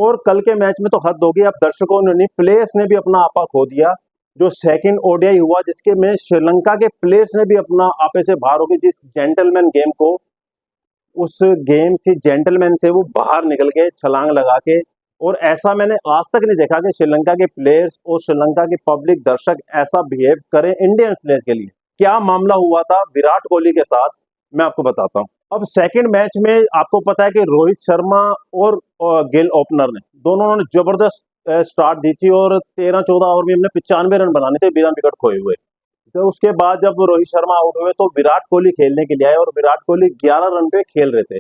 और कल के मैच में तो हद होगी, अब दर्शकों ने नहीं, प्लेयर्स ने भी अपना आपा खो दिया। जो सेकंड ओडीआई हुआ जिसके में श्रीलंका के प्लेयर्स ने भी अपना आपे से बाहर हो गए, जिस जेंटलमैन गेम को, उस गेम से जेंटलमैन से वो बाहर निकल गए छलांग लगा के। और ऐसा मैंने आज तक नहीं देखा कि श्रीलंका के प्लेयर्स और श्रीलंका के पब्लिक दर्शक ऐसा बिहेव करें इंडियन प्लेयर्स के लिए। क्या मामला हुआ था विराट कोहली के साथ, मैं आपको बताता हूँ। अब सेकंड मैच में आपको पता है कि रोहित शर्मा और गिल ओपनर ने दोनों ने जबरदस्त स्टार्ट दी थी और 13-14 ओवर में हमने 95 रन बनाने थे बिना विकेट खोए हुए। तो उसके बाद जब रोहित शर्मा आउट हुए तो विराट कोहली खेलने के लिए आए और विराट कोहली 11 रन पे खेल रहे थे।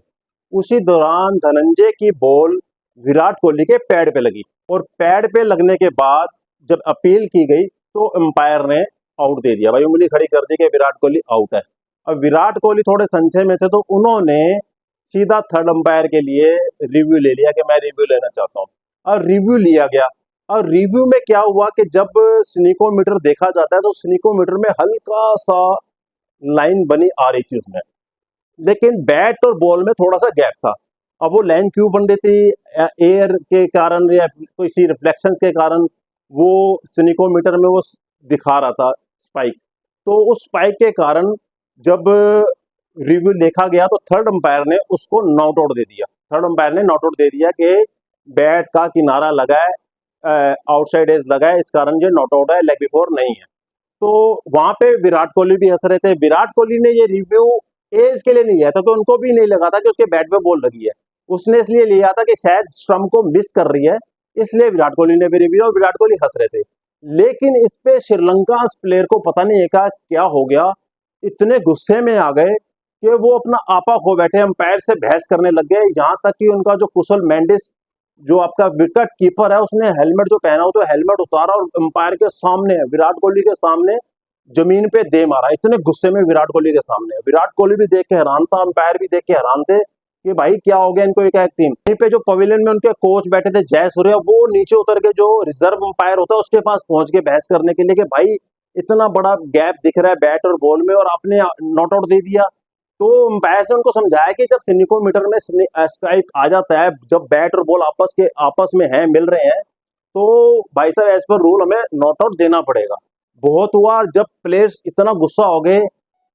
उसी दौरान धनंजय की बॉल विराट कोहली के पैड पे लगी और पैड पे लगने के बाद जब अपील की गई तो अंपायर ने आउट दे दिया, भाई उंगली खड़ी कर दी कि विराट कोहली आउट है। अब विराट कोहली थोड़े संशय में थे तो उन्होंने सीधा थर्ड अंपायर के लिए रिव्यू ले लिया कि मैं रिव्यू लेना चाहता हूँ, और रिव्यू लिया गया। और रिव्यू में क्या हुआ कि जब स्निकोमीटर देखा जाता है तो स्निकोमीटर में हल्का सा लाइन बनी आ रही थी उसमें, लेकिन बैट और बॉल में थोड़ा सा गैप था। अब वो लाइन क्यों बन रही थी, एयर के कारण या किसी रिफ्लेक्शन के कारण, वो स्निकोमीटर में वो दिखा रहा था स्पाइक। तो उस स्पाइक के कारण जब रिव्यू देखा गया तो थर्ड अंपायर ने उसको नॉट आउट दे दिया। थर्ड अंपायर ने नॉट आउट दे दिया कि बैट का किनारा लगा है, आउटसाइड एज लगा है, इस कारण ये नॉट आउट है, लेग बिफोर नहीं है। तो वहां पे विराट कोहली भी हंस रहे थे। विराट कोहली ने ये रिव्यू एज के लिए नहीं लिया था, तो उनको भी नहीं लगा था कि उसके बैट पे बॉल लगी है। उसने इसलिए लिया था कि शायद स्टंप को मिस कर रही है, इसलिए विराट कोहली ने भी रिव्यू, और विराट कोहली हंस रहे थे। लेकिन इस पे श्रीलंका प्लेयर को पता नहीं है क्या हो गया, इतने गुस्से में आ गए कि वो अपना आपा खो बैठे, अंपायर से बहस करने लग गए। यहाँ तक कि उनका जो कुशल मेंडिस, जो आपका विकेट कीपर है, उसने हेलमेट जो पहना हो तो हेलमेट उतारा और अंपायर के सामने, विराट कोहली के सामने जमीन पे दे मारा, इतने गुस्से में विराट कोहली के सामने। विराट कोहली भी देख के हैरान था, अंपायर भी देख के हैरान थे कि भाई क्या हो गया इनको, एक टीम। यहीं पे जो पवेलियन में उनके कोच बैठे थे जय सूर्या, वो नीचे उतर के जो रिजर्व अंपायर होता है उसके पास पहुंच के बहस करने के लिए कि भाई इतना बड़ा गैप दिख रहा है बैट और बॉल में और आपने नॉट आउट दे दिया। तो अंपायर ने उनको समझाया कि जब स्निकोमीटर में स्ट्राइक आ जाता है, जब बैट और बॉल आपस में है, मिल रहे हैं, तो भाई साहब एज पर रूल हमें नॉट आउट देना पड़ेगा। बहुत हुआ जब प्लेयर्स इतना गुस्सा हो गए,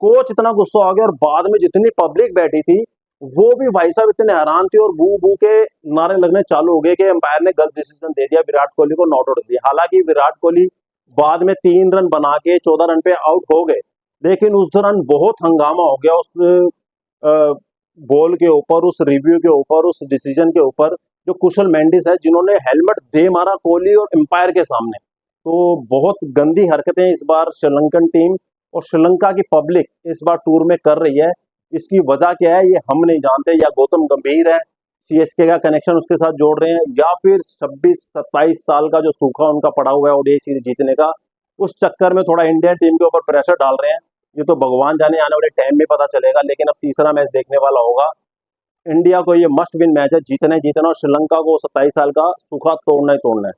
कोच इतना गुस्सा हो गया, और बाद में जितनी पब्लिक बैठी थी वो भी भाई साहब इतने हैरान थे और बू बू के नारे लगने चालू हो गए कि अंपायर ने गलत डिसीजन दे दिया, विराट कोहली को नॉट आउट दिया। हालांकि विराट कोहली बाद में 3 रन बना के 14 रन पे आउट हो गए, लेकिन उस दौरान बहुत हंगामा हो गया उस बॉल के ऊपर, उस रिव्यू के ऊपर, उस डिसीजन के ऊपर। जो कुशल मेंडिस है जिन्होंने हेलमेट दे मारा कोहली और एम्पायर के सामने। तो बहुत गंदी हरकतें इस बार श्रीलंकन टीम और श्रीलंका की पब्लिक इस बार टूर में कर रही है। इसकी वजह क्या है ये हम नहीं जानते, या गौतम गंभीर है, सीएसके का कनेक्शन उसके साथ जोड़ रहे हैं, या फिर 26-27 साल का जो सूखा उनका पड़ा हुआ है ओडीआई सीरीज जीतने का, उस चक्कर में थोड़ा इंडियन टीम के ऊपर प्रेशर डाल रहे हैं। ये तो भगवान जाने आने वाले टाइम में पता चलेगा, लेकिन अब तीसरा मैच देखने वाला होगा। इंडिया को ये मस्ट विन मैच है, जीतना ही जीतना, और श्रीलंका को 27 साल का सूखा तोड़ना ही तोड़ना है।